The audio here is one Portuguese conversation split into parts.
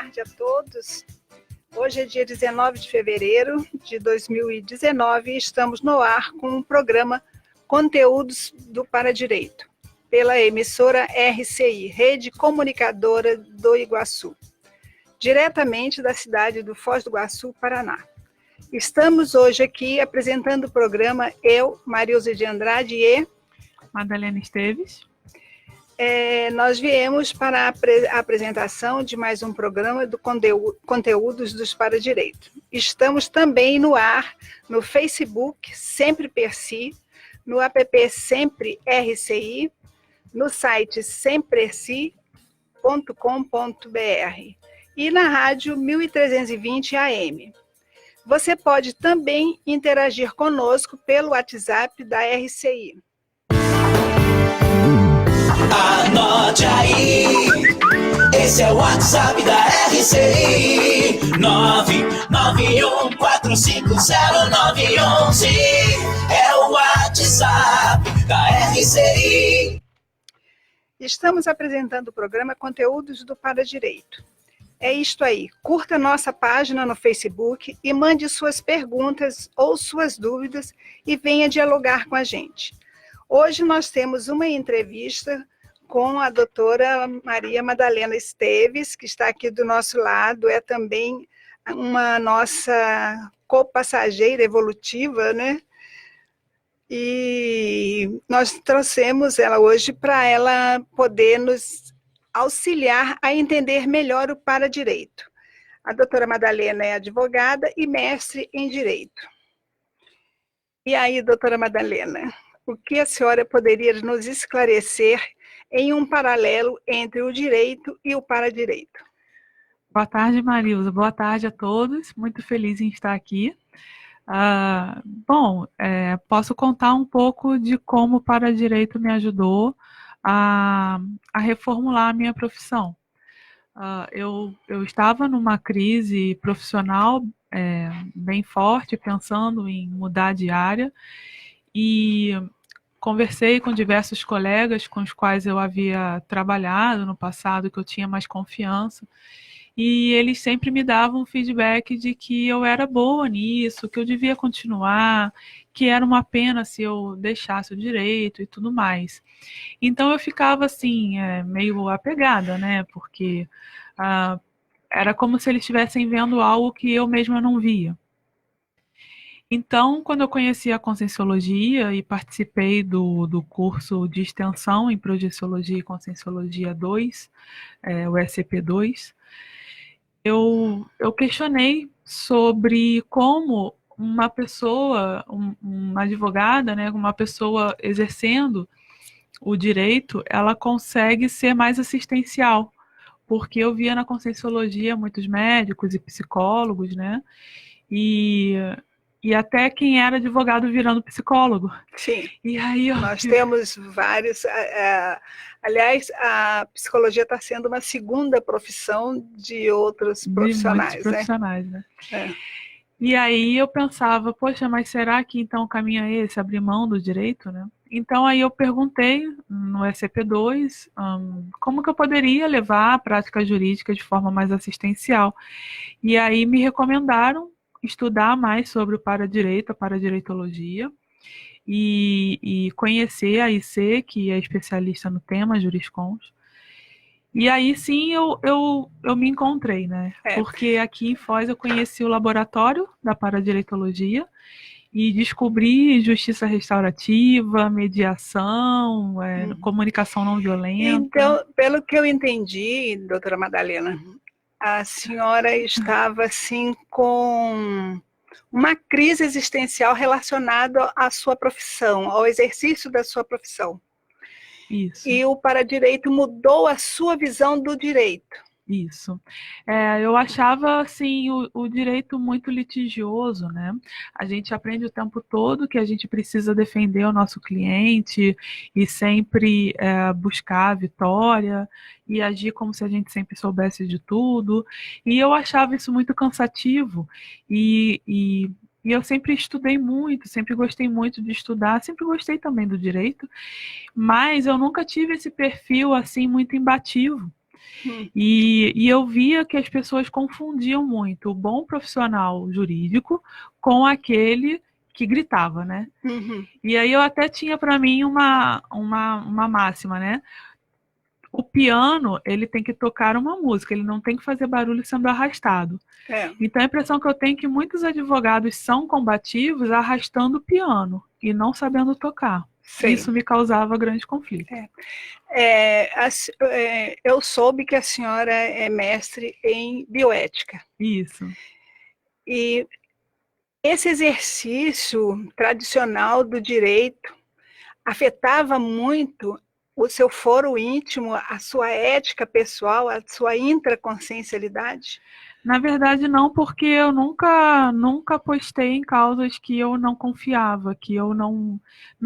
tarde a todos. Hoje é dia 19 de fevereiro de 2019 e estamos no ar com o programa Conteúdos do Paradireito, pela emissora RCI, Rede Comunicadora do Iguaçu, diretamente da cidade do Foz do Iguaçu, Paraná. Estamos hoje aqui apresentando o programa eu, Marilza de Andrade e Madalena Esteves. Nós viemos para a apresentação de mais um programa do Conteúdos dos Paradireito. Estamos também no ar, no Facebook, Sempre Perci, no app Sempre RCI, no site semperci.com.br e na rádio 1320 AM. Você pode também interagir conosco pelo WhatsApp da RCI. Anote aí, esse é o WhatsApp da RCI, 991450911, é o WhatsApp da RCI. Estamos apresentando o programa Conteúdos do Paradireito. É isto aí, curta nossa página no Facebook e mande suas perguntas ou suas dúvidas e venha dialogar com a gente. Hoje nós temos uma entrevista com a doutora Maria Madalena Esteves, que está aqui do nosso lado, é também uma nossa copassageira evolutiva, né? E nós trouxemos ela hoje para ela poder nos auxiliar a entender melhor o paradireito. A doutora Madalena é advogada e mestre em Direito. E aí, doutora Madalena, o que a senhora poderia nos esclarecer em um paralelo entre o direito e o paradireito? Boa tarde, Marilza. Boa tarde a todos. Muito feliz em estar aqui. Posso contar um pouco de como o paradireito me ajudou a reformular a minha profissão. Eu estava numa crise profissional bem forte, pensando em mudar de área, e conversei com diversos colegas com os quais eu havia trabalhado no passado, que eu tinha mais confiança, e eles sempre me davam feedback de que eu era boa nisso, que eu devia continuar, que era uma pena se eu deixasse o direito e tudo mais. Então eu ficava assim, meio apegada, né? Porque era como se eles estivessem vendo algo que eu mesma não via. Então, quando eu conheci a Conscienciologia e participei do curso de extensão em Projeciologia e Conscienciologia 2, o SCP-2, eu questionei sobre como uma pessoa, uma advogada, né, uma pessoa exercendo o direito, ela consegue ser mais assistencial, porque eu via na Conscienciologia muitos médicos e psicólogos, né, e até quem era advogado virando psicólogo. Sim, e aí nós temos vários. Aliás, a psicologia está sendo uma segunda profissão de outros profissionais. De muitos profissionais, né? É. E aí eu pensava, poxa, mas será que então o caminho é esse, abrir mão do direito, né? Então aí eu perguntei no SCP-2 como que eu poderia levar a prática jurídica de forma mais assistencial. E aí me recomendaram estudar mais sobre o paradireito, a paradireitologia, e conhecer a IC, que é especialista no tema, juriscons. E aí sim eu me encontrei, né? Porque aqui em Foz eu conheci o laboratório da paradireitologia e descobri justiça restaurativa, mediação, comunicação não violenta. Então, pelo que eu entendi, doutora Madalena, a senhora estava assim com uma crise existencial relacionada à sua profissão, ao exercício da sua profissão. Isso. E o paradireito mudou a sua visão do direito. Isso. Eu achava assim, o direito muito litigioso, né? A gente aprende o tempo todo que a gente precisa defender o nosso cliente e sempre buscar a vitória e agir como se a gente sempre soubesse de tudo. E eu achava isso muito cansativo. E eu sempre estudei muito, sempre gostei muito de estudar, sempre gostei também do direito, mas eu nunca tive esse perfil assim muito embativo. Hum. E eu via que as pessoas confundiam muito o bom profissional jurídico com aquele que gritava, né? Uhum. E aí eu até tinha para mim uma máxima, né? O piano, ele tem que tocar uma música, ele não tem que fazer barulho sendo arrastado. É, Então a impressão que eu tenho é que muitos advogados são combativos arrastando o piano e não sabendo tocar. sei. Isso me causava grande conflito. Eu soube que a senhora é mestre em bioética. Isso. E esse exercício tradicional do direito afetava muito o seu foro íntimo, a sua ética pessoal, a sua intraconsciencialidade? Na verdade, não, porque eu nunca postei em causas que eu não confiava, que eu não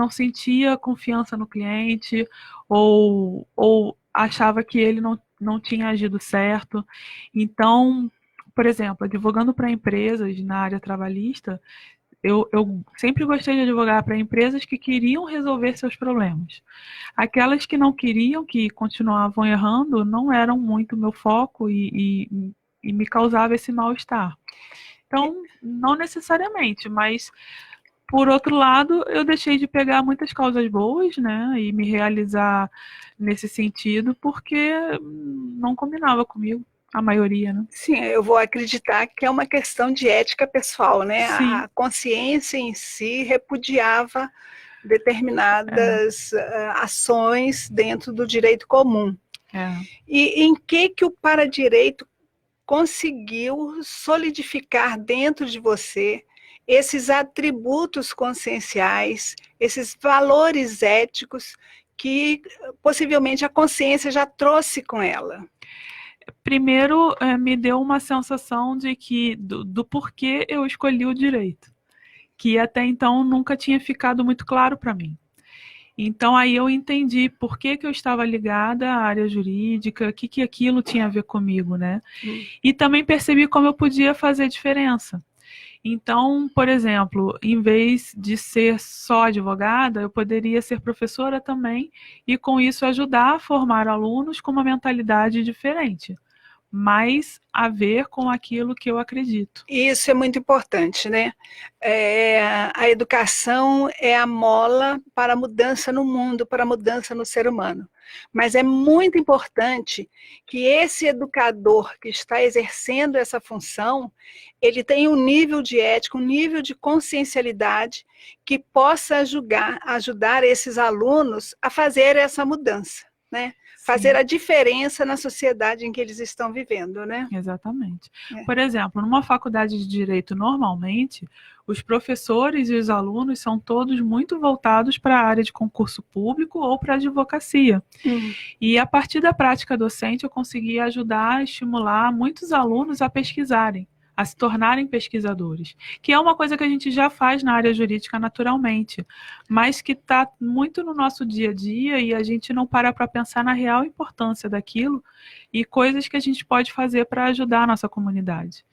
sentia confiança no cliente ou achava que ele não tinha agido certo. Então, por exemplo, advogando para empresas na área trabalhista, eu sempre gostei de advogar para empresas que queriam resolver seus problemas. Aquelas que não queriam, que continuavam errando, não eram muito meu foco e me causava esse mal-estar. Então, não necessariamente, mas por outro lado, eu deixei de pegar muitas causas boas, né, e me realizar nesse sentido, porque não combinava comigo, a maioria, né? Sim, eu vou acreditar que é uma questão de ética pessoal, né? Sim, A consciência em si repudiava é, determinadas ações dentro do direito comum. é. E em que o paradireito conseguiu solidificar dentro de você esses atributos conscienciais, esses valores éticos que possivelmente a consciência já trouxe com ela? Primeiro, me deu uma sensação de que do porquê eu escolhi o direito, que até então nunca tinha ficado muito claro para mim. Então aí eu entendi por que eu estava ligada à área jurídica, o que aquilo tinha a ver comigo, né? E também percebi como eu podia fazer diferença. Então, por exemplo, em vez de ser só advogada, eu poderia ser professora também e com isso ajudar a formar alunos com uma mentalidade diferente, mais a ver com aquilo que eu acredito. Isso é muito importante, né? A educação é a mola para a mudança no mundo, para a mudança no ser humano. Mas é muito importante que esse educador que está exercendo essa função, ele tenha um nível de ética, um nível de consciencialidade que possa ajudar esses alunos a fazer essa mudança, né? Fazer Sim. a diferença na sociedade em que eles estão vivendo, né? Exatamente. Por exemplo, numa faculdade de direito, normalmente, os professores e os alunos são todos muito voltados para a área de concurso público ou para a advocacia. E a partir da prática docente, eu consegui ajudar a estimular muitos alunos a pesquisarem, a se tornarem pesquisadores, que é uma coisa que a gente já faz na área jurídica naturalmente, mas que está muito no nosso dia a dia e a gente não para pensar na real importância daquilo e coisas que a gente pode fazer para ajudar a nossa comunidade.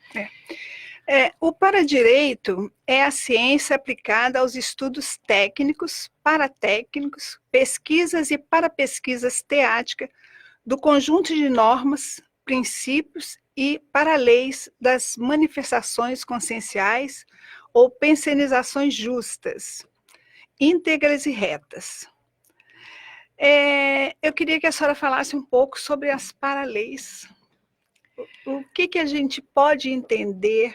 O paradireito é a ciência aplicada aos estudos técnicos, paratécnicos, pesquisas e parapesquisas teáticas do conjunto de normas, princípios e paraleis das manifestações conscienciais ou pensionizações justas, íntegras e retas. Eu queria que a senhora falasse um pouco sobre as paraleis. O que a gente pode entender,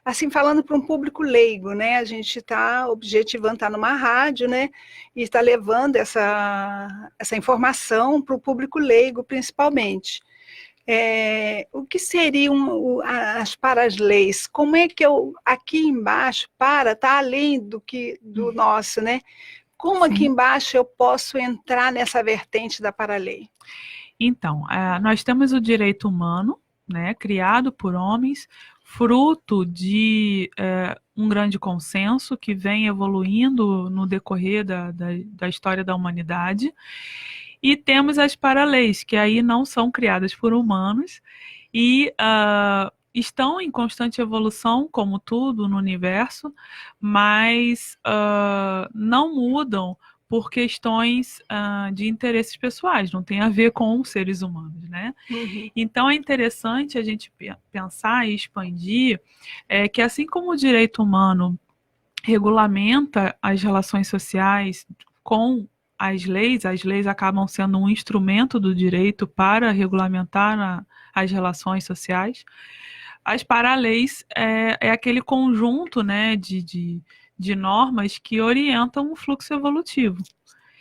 assim, falando para um público leigo, né? A gente está objetivando, está numa rádio, né? E está levando essa informação para o público leigo, principalmente. O que seriam as paraleis? Como é que eu, aqui embaixo, está além do nosso, né? Como aqui embaixo eu posso entrar nessa vertente da paralei? Então, nós temos o direito humano, né, criado por homens, fruto de um grande consenso que vem evoluindo no decorrer da história da humanidade. E temos as paraleis, que aí não são criadas por humanos e estão em constante evolução, como tudo no universo, mas não mudam por questões de interesses pessoais, não tem a ver com os seres humanos, né? Uhum. Então é interessante a gente pensar e expandir que assim como o direito humano regulamenta as relações sociais com as leis acabam sendo um instrumento do direito para regulamentar as relações sociais. As paraleis é aquele conjunto, né, de normas que orientam o fluxo evolutivo.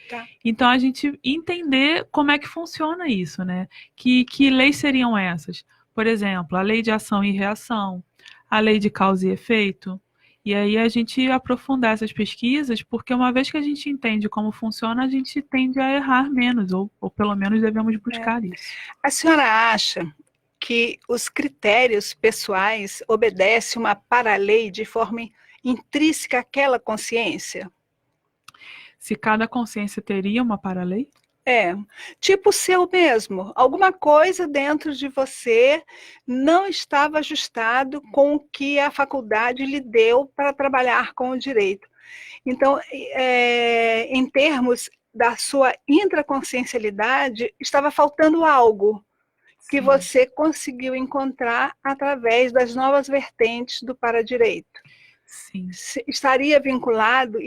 Tá. Então, a gente entender como é que funciona isso, né? Que leis seriam essas? Por exemplo, a lei de ação e reação, a lei de causa e efeito. E aí a gente aprofundar essas pesquisas, porque uma vez que a gente entende como funciona, a gente tende a errar menos, ou pelo menos devemos buscar isso. A senhora acha que os critérios pessoais obedecem uma paralei de forma intrínseca àquela consciência? Se cada consciência teria uma paralei? Tipo o seu mesmo. Alguma coisa dentro de você não estava ajustado com o que a faculdade lhe deu para trabalhar com o direito. Então, em termos da sua intraconsciencialidade, estava faltando algo que Sim. você conseguiu encontrar através das novas vertentes do paradireito. Sim. Isso estaria vinculado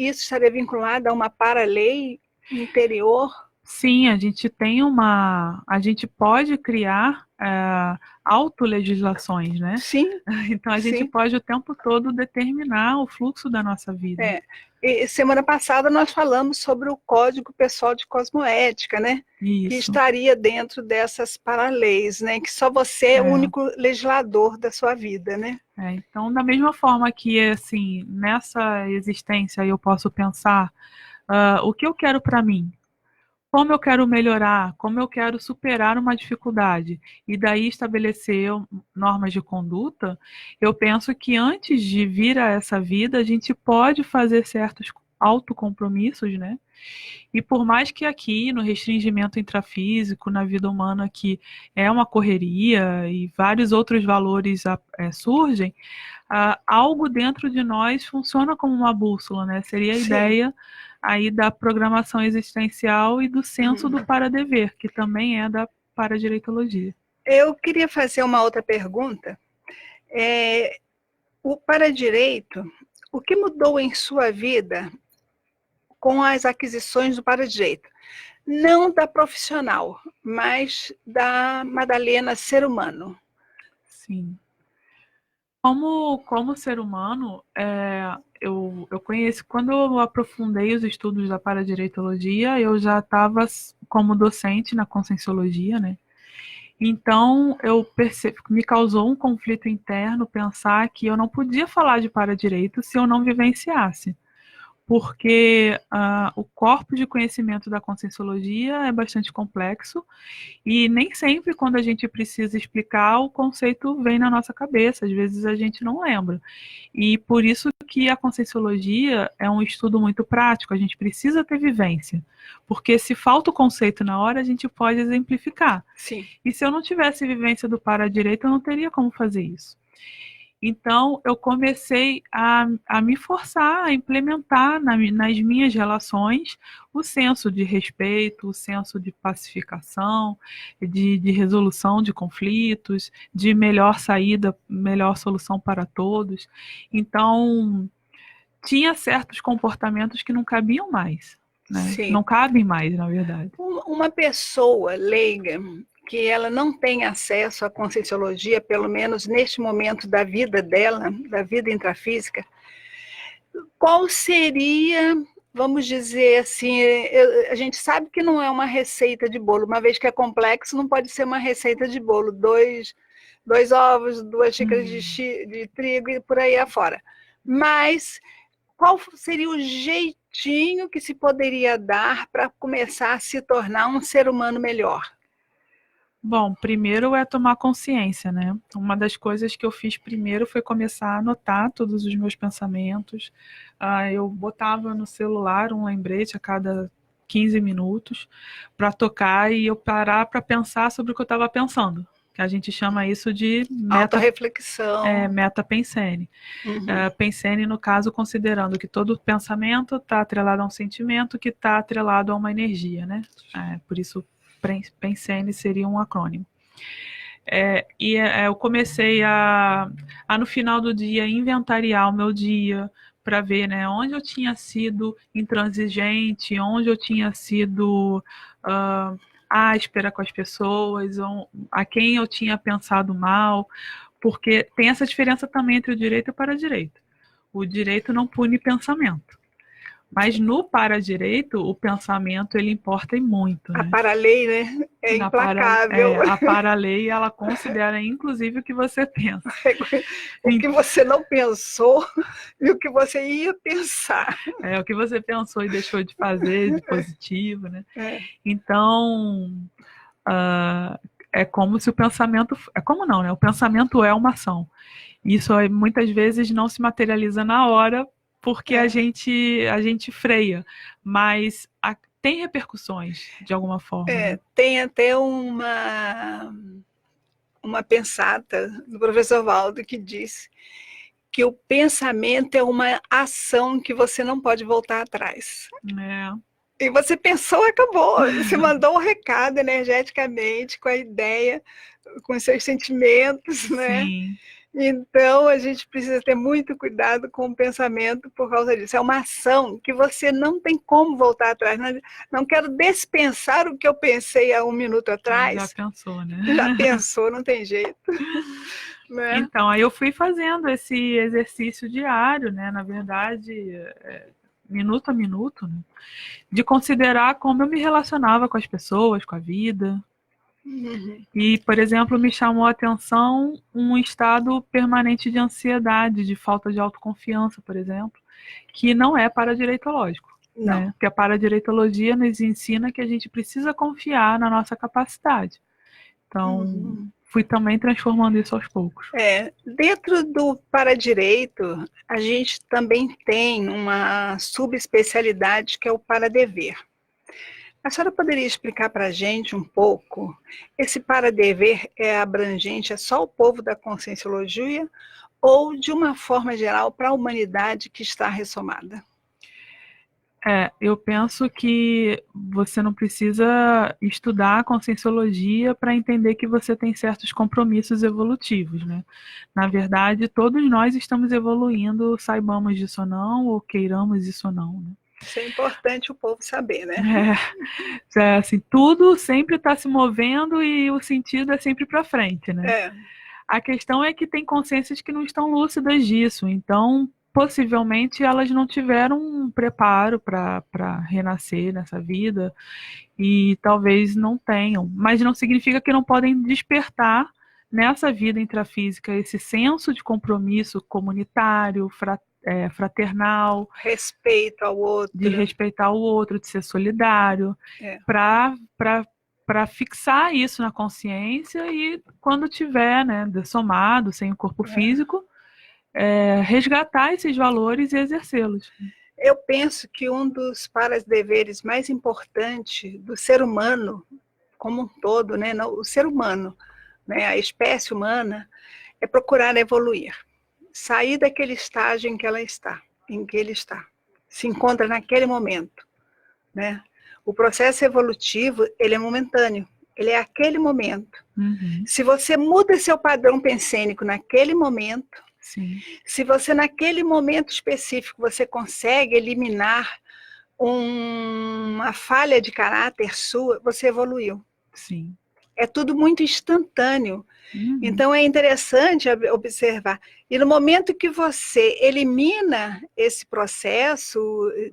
a uma paralei interior? Sim, a gente pode criar autolegislações, né? Sim. Então a gente pode o tempo todo determinar o fluxo da nossa vida. E semana passada nós falamos sobre o Código Pessoal de Cosmoética, né? Isso. Que estaria dentro dessas paraleis, né? Que só você é o único legislador da sua vida, né? Então, da mesma forma que, assim, nessa existência eu posso pensar o que eu quero para mim, como eu quero melhorar, como eu quero superar uma dificuldade, e daí estabelecer normas de conduta, eu penso que antes de vir a essa vida, a gente pode fazer certos autocompromissos, né? E por mais que aqui, no restringimento intrafísico, na vida humana, que é uma correria e vários outros valores surgem, algo dentro de nós funciona como uma bússola, né? Seria a ideia aí da programação existencial e do senso do para-dever, que também é da paradireitologia. Eu queria fazer uma outra pergunta. O paradireito, o que mudou em sua vida com as aquisições do paradireito? Não da profissional, mas da Madalena ser humano. Sim. Como ser humano, eu conheço, quando eu aprofundei os estudos da paradireitologia, eu já estava como docente na conscienciologia, né? Então, me causou um conflito interno pensar que eu não podia falar de paradireito se eu não vivenciasse. Porque o corpo de conhecimento da conscienciologia é bastante complexo e nem sempre quando a gente precisa explicar o conceito vem na nossa cabeça, às vezes a gente não lembra. E por isso que a conscienciologia é um estudo muito prático, a gente precisa ter vivência, porque se falta o conceito na hora, a gente pode exemplificar. Sim. E se eu não tivesse vivência do paradireito, eu não teria como fazer isso. Então, eu comecei a me forçar a implementar nas minhas relações o senso de respeito, o senso de pacificação, de resolução de conflitos, de melhor saída, melhor solução para todos. Então, tinha certos comportamentos que não cabiam mais, né? Sim. Não cabem mais, na verdade. Uma pessoa leiga que ela não tem acesso à conscienciologia, pelo menos neste momento da vida dela, da vida intrafísica, qual seria, vamos dizer assim, a gente sabe que não é uma receita de bolo, uma vez que é complexo, não pode ser uma receita de bolo, dois ovos, 2 xícaras de trigo e por aí afora. Mas qual seria o jeitinho que se poderia dar para começar a se tornar um ser humano melhor? Bom, primeiro é tomar consciência, né? Uma das coisas que eu fiz primeiro foi começar a anotar todos os meus pensamentos. Eu botava no celular um lembrete a cada 15 minutos para tocar e eu parar para pensar sobre o que eu estava pensando. que a gente chama isso de autorreflexão. Meta-pensene. Uhum. Pensene, no caso, considerando que todo pensamento está atrelado a um sentimento que está atrelado a uma energia, né? Por isso, Pensene seria um acrônimo. Eu comecei no final do dia, inventariar o meu dia para ver, né, onde eu tinha sido intransigente, onde eu tinha sido áspera com as pessoas, a quem eu tinha pensado mal, porque tem essa diferença também entre o direito e o para-direito. O direito não pune pensamento. Mas no para-direito, o pensamento, ele importa e muito, né? A para-lei, né? É implacável. A para-lei, ela considera, inclusive, o que você pensa. O que você não pensou e o que você ia pensar. O que você pensou e deixou de fazer, de positivo, né? Então, é como se o pensamento... É como não, né? O pensamento é uma ação. Isso muitas vezes não se materializa na hora, porque a gente freia, mas tem repercussões de alguma forma. Né? Tem até uma pensata do professor Valdo que diz que o pensamento é uma ação que você não pode voltar atrás. E você pensou, acabou. Você mandou um recado energeticamente, com a ideia, com os seus sentimentos, né? Sim. Então, a gente precisa ter muito cuidado com o pensamento por causa disso. É uma ação que você não tem como voltar atrás. Não quero dispensar o que eu pensei há um minuto atrás. Já pensou, né? Já pensou, não tem jeito. Né? Então, aí eu fui fazendo esse exercício diário, né? Na verdade, minuto a minuto, né? De considerar como eu me relacionava com as pessoas, com a vida. Uhum. E, por exemplo, me chamou a atenção um estado permanente de ansiedade, de falta de autoconfiança, por exemplo, que não é paradireitológico. Né? Porque a paradireitologia nos ensina que a gente precisa confiar na nossa capacidade. Então, fui também transformando isso aos poucos. Dentro do paradireito, a gente também tem uma subespecialidade que é o paradever. A senhora poderia explicar para a gente um pouco, esse para-dever é abrangente, é só o povo da Conscienciologia ou, de uma forma geral, para a humanidade que está ressomada? Eu penso que você não precisa estudar a Conscienciologia para entender que você tem certos compromissos evolutivos, né? Na verdade, todos nós estamos evoluindo, saibamos disso ou não, ou queiramos isso ou não, né? Isso é importante o povo saber, né? Assim, tudo sempre está se movendo e o sentido é sempre para frente, né? A questão é que tem consciências que não estão lúcidas disso, então possivelmente elas não tiveram um preparo para renascer nessa vida e talvez não tenham, mas não significa que não podem despertar nessa vida intrafísica esse senso de compromisso comunitário, fraternal, respeito ao outro, de respeitar o outro, de ser solidário, para fixar isso na consciência e quando tiver, né, dessomado, sem o corpo físico, resgatar esses valores e exercê-los. Eu penso que um dos para-deveres mais importantes do ser humano, como um todo, né, o ser humano, né, a espécie humana, é procurar evoluir. Sair daquele estágio em que ele está, se encontra naquele momento, né? O processo evolutivo, ele é momentâneo, ele é aquele momento. Se você muda seu padrão pensênico naquele momento, sim. Se você naquele momento específico, você consegue eliminar uma falha de caráter sua, você evoluiu. Sim. É tudo muito instantâneo. Então é interessante observar. E no momento que você elimina esse processo,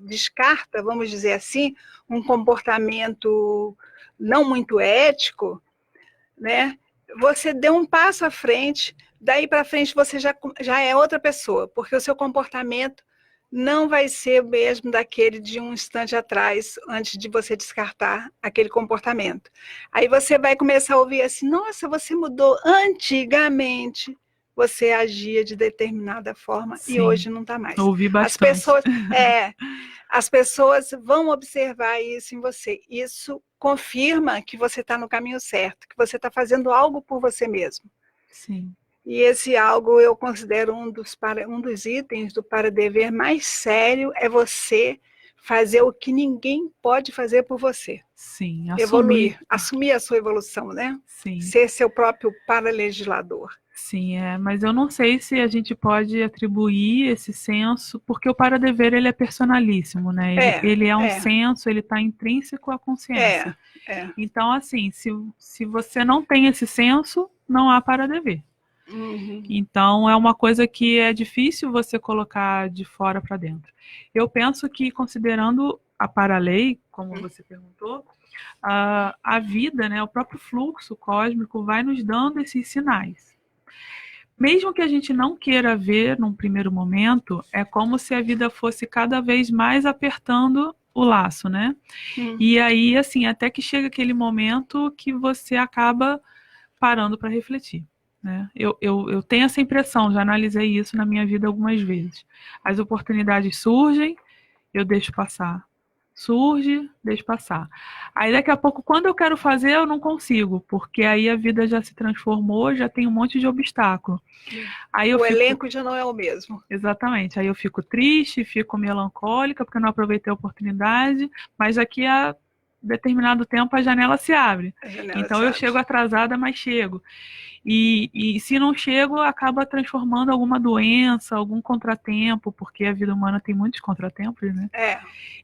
descarta, vamos dizer assim, um comportamento não muito ético, né? Você deu um passo à frente, daí para frente você já é outra pessoa, porque o seu comportamento não vai ser o mesmo daquele de um instante atrás, antes de você descartar aquele comportamento. Aí você vai começar a ouvir assim, nossa, você mudou. Antigamente, você agia de determinada forma. Sim. E hoje não está mais. Ouvi bastante. As pessoas vão observar isso em você. Isso confirma que você está no caminho certo, que você está fazendo algo por você mesmo. Sim. E esse algo eu considero um dos itens do para dever mais sério é você fazer o que ninguém pode fazer por você. Sim, Evoluir, assumir a sua evolução, né? Sim. Ser seu próprio paralegislador. Sim, mas eu não sei se a gente pode atribuir esse senso, porque o para-dever ele é personalíssimo, né? Ele é um senso, ele está intrínseco à consciência. Então, assim, se você não tem esse senso, não há para-dever. Uhum. Então, é uma coisa que é difícil você colocar de fora para dentro. Eu penso que, considerando a para-lei, como você perguntou, a vida, né, o próprio fluxo cósmico vai nos dando esses sinais. Mesmo que a gente não queira ver num primeiro momento, é como se a vida fosse cada vez mais apertando o laço, né? E aí, assim, até que chega aquele momento que você acaba parando para refletir. Né? Eu tenho essa impressão, já analisei isso na minha vida algumas vezes. As oportunidades surgem, eu deixo passar. Surge, deixo passar. Aí daqui a pouco, quando eu quero fazer, eu não consigo, porque aí a vida já se transformou, já tem um monte de obstáculo. Aí o elenco já não é o mesmo. Exatamente. Aí eu fico triste, fico melancólica, porque eu não aproveitei a oportunidade, mas daqui a determinado tempo a janela se abre. Então eu chego atrasada, mas chego. E se não chego, acaba transformando alguma doença, algum contratempo, porque a vida humana tem muitos contratempos, né?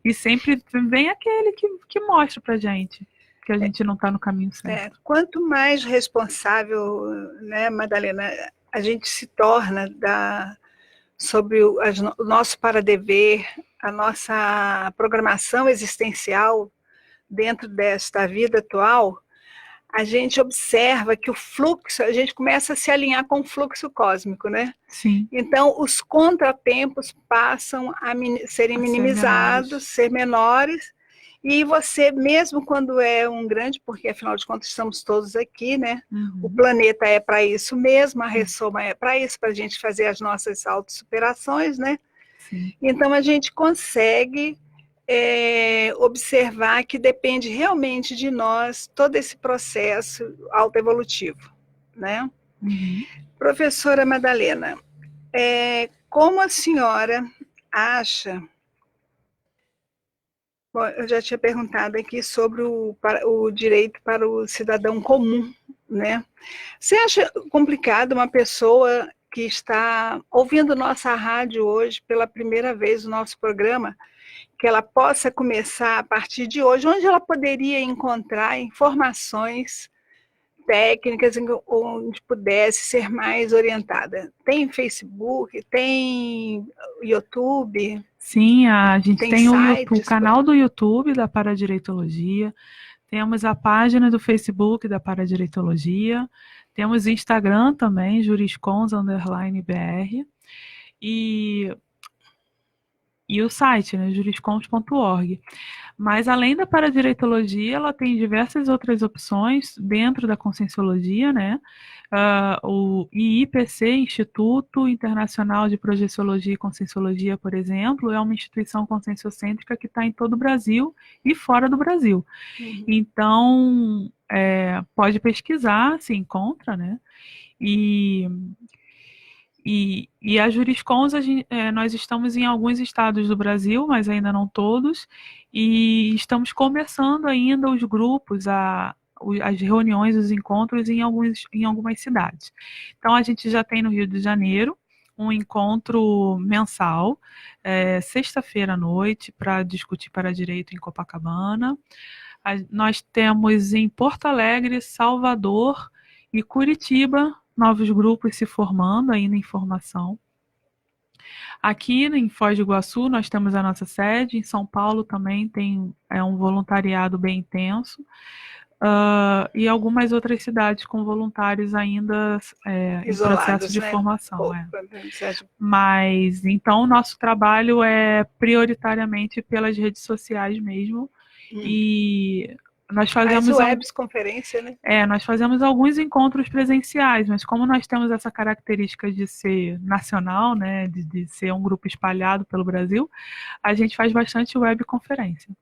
E sempre vem aquele que mostra pra gente que a gente não está no caminho certo. Quanto mais responsável, né, Madalena, a gente se torna sobre o nosso para-dever, a nossa programação existencial dentro desta vida atual, a gente observa que o fluxo, a gente começa a se alinhar com o fluxo cósmico, né? Sim. Então, os contratempos passam a serem minimizados, ser menores, e você, mesmo quando é um grande, porque afinal de contas estamos todos aqui, né? O planeta é para isso mesmo, a Ressoma é para isso, para a gente fazer as nossas autossuperações, né? Sim. Então, a gente consegue observar que depende realmente de nós todo esse processo autoevolutivo, né? Professora Madalena, como a senhora acha... Bom, eu já tinha perguntado aqui sobre o direito para o cidadão comum, né? Você acha complicado uma pessoa que está ouvindo nossa rádio hoje pela primeira vez, o nosso programa, que ela possa começar a partir de hoje, onde ela poderia encontrar informações técnicas onde pudesse ser mais orientada? Tem Facebook, tem YouTube? Sim, a gente tem o canal do YouTube YouTube da Paradireitologia, temos a página do Facebook da Paradireitologia, temos Instagram também, juriscons_br, e o site, né, juriscons.org. Mas além da paradireitologia, ela tem diversas outras opções dentro da conscienciologia, né? O IIPC, Instituto Internacional de Projeciologia e Conscienciologia, por exemplo, é uma instituição conscienciocêntrica que está em todo o Brasil e fora do Brasil. Então, pode pesquisar, se encontra, né? E a Juriscons, nós estamos em alguns estados do Brasil, mas ainda não todos, e estamos começando ainda os grupos, as reuniões, os encontros em algumas cidades. Então, a gente já tem no Rio de Janeiro um encontro mensal, sexta-feira à noite, para discutir para-direito em Copacabana. Nós temos em Porto Alegre, Salvador e Curitiba, novos grupos se formando ainda em formação. Aqui em Foz do Iguaçu nós temos a nossa sede, em São Paulo também tem um voluntariado bem intenso, e algumas outras cidades com voluntários ainda em processo de formação. Mas, então, o nosso trabalho é prioritariamente pelas redes sociais mesmo, e nós fazemos webconferência, né? Nós fazemos alguns encontros presenciais, mas como nós temos essa característica de ser nacional, né, de ser um grupo espalhado pelo Brasil, a gente faz bastante webconferência.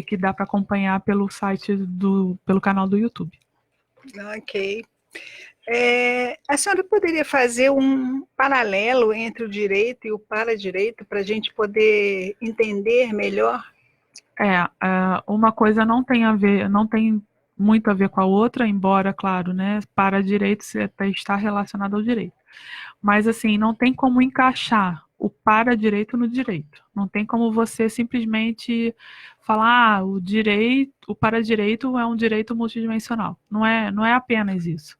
que dá para acompanhar pelo site pelo canal do YouTube. Ok. A senhora poderia fazer um paralelo entre o direito e o paradireito para a gente poder entender melhor? Uma coisa não tem muito a ver com a outra, embora, claro, né, para-direito está relacionado ao direito. Mas, assim, não tem como encaixar o para-direito no direito. Não tem como você simplesmente falar, o para-direito é um direito multidimensional. Não é apenas isso.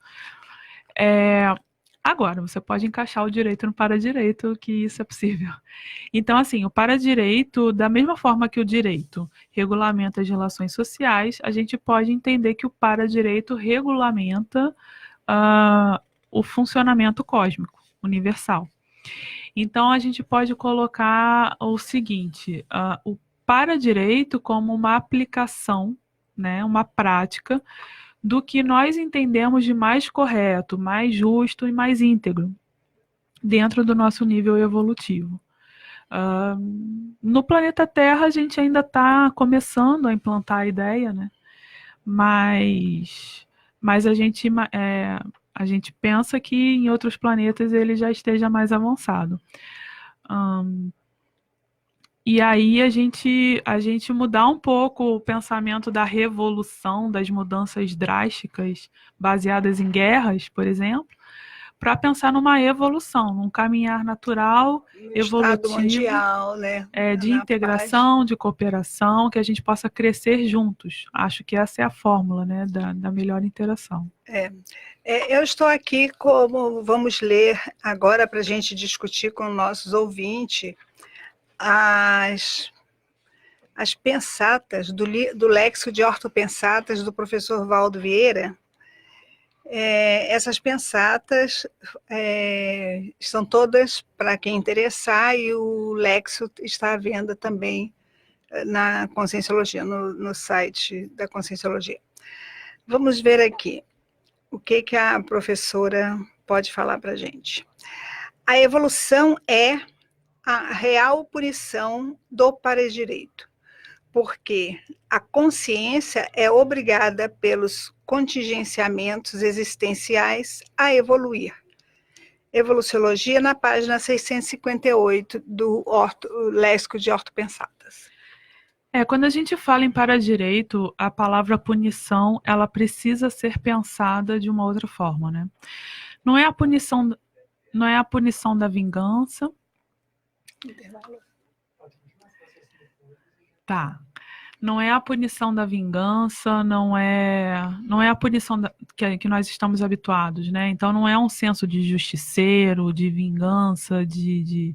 Agora, você pode encaixar o direito no para-direito, que isso é possível. Então, assim, o para-direito, da mesma forma que o direito regulamenta as relações sociais, a gente pode entender que o para-direito regulamenta o funcionamento cósmico, universal. Então, a gente pode colocar o seguinte, o para-direito como uma aplicação, né, uma prática do que nós entendemos de mais correto, mais justo e mais íntegro dentro do nosso nível evolutivo. No planeta Terra, a gente ainda está começando a implantar a ideia, né? Mas a gente pensa que em outros planetas ele já esteja mais avançado. E aí a gente mudar um pouco o pensamento da revolução, das mudanças drásticas baseadas em guerras, por exemplo, para pensar numa evolução, num caminhar natural, evolutivo, mundial, né? De integração, de cooperação, que a gente possa crescer juntos. Acho que essa é a fórmula, né, da melhor interação. Eu estou aqui vamos ler agora para a gente discutir com nossos ouvintes as pensatas do Léxico de Ortopensatas do professor Valdo Vieira. Essas pensatas estão todas para quem interessar, e o Léxico está à venda também na Conscienciologia, no site da Conscienciologia. Vamos ver aqui o que a professora pode falar para a gente. A evolução é a real punição do paradireito, porque a consciência é obrigada pelos contingenciamentos existenciais a evoluir. Evoluciologia, na página 658 do Léxico de Ortopensatas. Quando a gente fala em paradireito, a palavra punição, ela precisa ser pensada de uma outra forma, né? Não é a punição da vingança. Tá. Não é a punição da vingança, não é a punição que nós estamos habituados, né? Então não é um senso de justiceiro, de vingança, de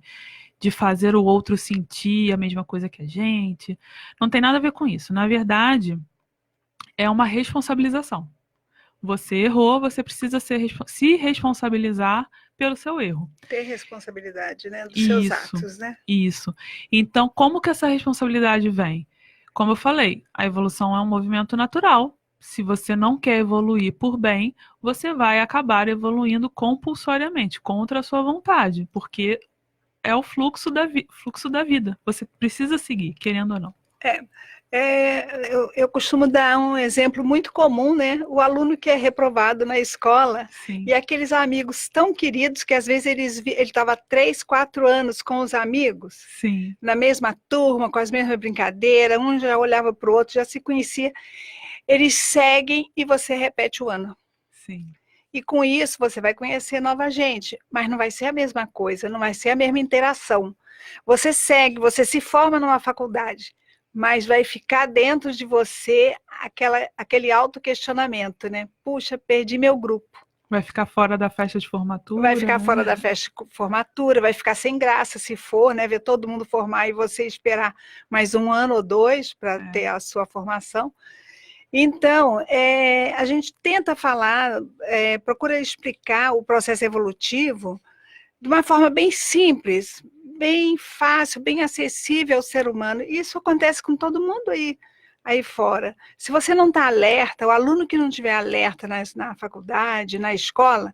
fazer o outro sentir a mesma coisa que a gente. Não tem nada a ver com isso. Na verdade, é uma responsabilização. Você errou, você precisa se responsabilizar pelo seu erro. Ter responsabilidade, né, dos seus atos, né? Isso. Então, como que essa responsabilidade vem? Como eu falei, a evolução é um movimento natural. Se você não quer evoluir por bem, você vai acabar evoluindo compulsoriamente, contra a sua vontade, porque é o fluxo da vida. Você precisa seguir, querendo ou não. Eu costumo dar um exemplo muito comum, né? O aluno que é reprovado na escola. Sim. E aqueles amigos tão queridos que às vezes ele estava 3, 4 anos com os amigos. Sim. Na mesma turma, com as mesmas brincadeiras, um já olhava para o outro, já se conhecia. Eles seguem e você repete o ano. Sim. E com isso você vai conhecer nova gente, mas não vai ser a mesma coisa, não vai ser a mesma interação. Você segue, você se forma numa faculdade, mas vai ficar dentro de você aquele autoquestionamento, né? Puxa, perdi meu grupo. Vai ficar fora da festa de formatura. Vai ficar fora da festa de formatura, vai ficar sem graça se for, né? Ver todo mundo formar e você esperar mais 1 ano ou 2 para ter a sua formação. Então, a gente tenta falar, procura explicar o processo evolutivo de uma forma bem simples, bem fácil, bem acessível ao ser humano. E isso acontece com todo mundo aí fora. Se você não está alerta, o aluno que não estiver alerta na faculdade, na escola,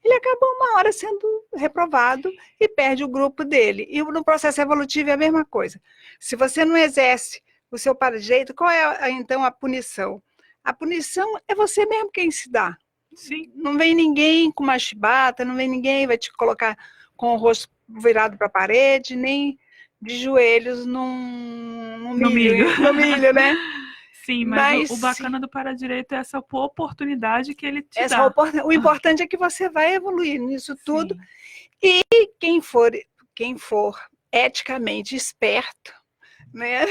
ele acaba uma hora sendo reprovado e perde o grupo dele. E no processo evolutivo é a mesma coisa. Se você não exerce o seu para-direito, qual é, então, a punição? A punição é você mesmo quem se dá. Sim. Não vem ninguém com uma chibata, não vem ninguém, vai te colocar com o rosto virado para a parede, nem de joelhos no milho, né? Sim, mas o bacana do para-direito é essa oportunidade que ele te dá. O importante é que você vai evoluir nisso tudo. E quem for eticamente esperto, né?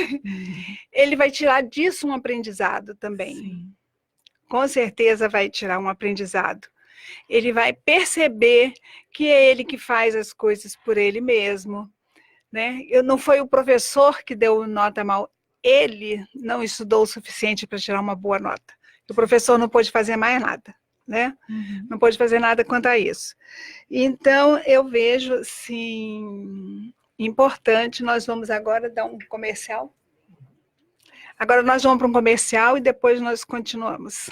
Ele vai tirar disso um aprendizado também. Sim. Com certeza vai tirar um aprendizado. Ele vai perceber que é ele que faz as coisas por ele mesmo, né? Não foi o professor que deu nota mal, ele não estudou o suficiente para tirar uma boa nota. O professor não pôde fazer mais nada, né? Não pôde fazer nada quanto a isso. Então, eu vejo, assim, importante, nós vamos agora dar um comercial. Agora nós vamos para um comercial e depois nós continuamos.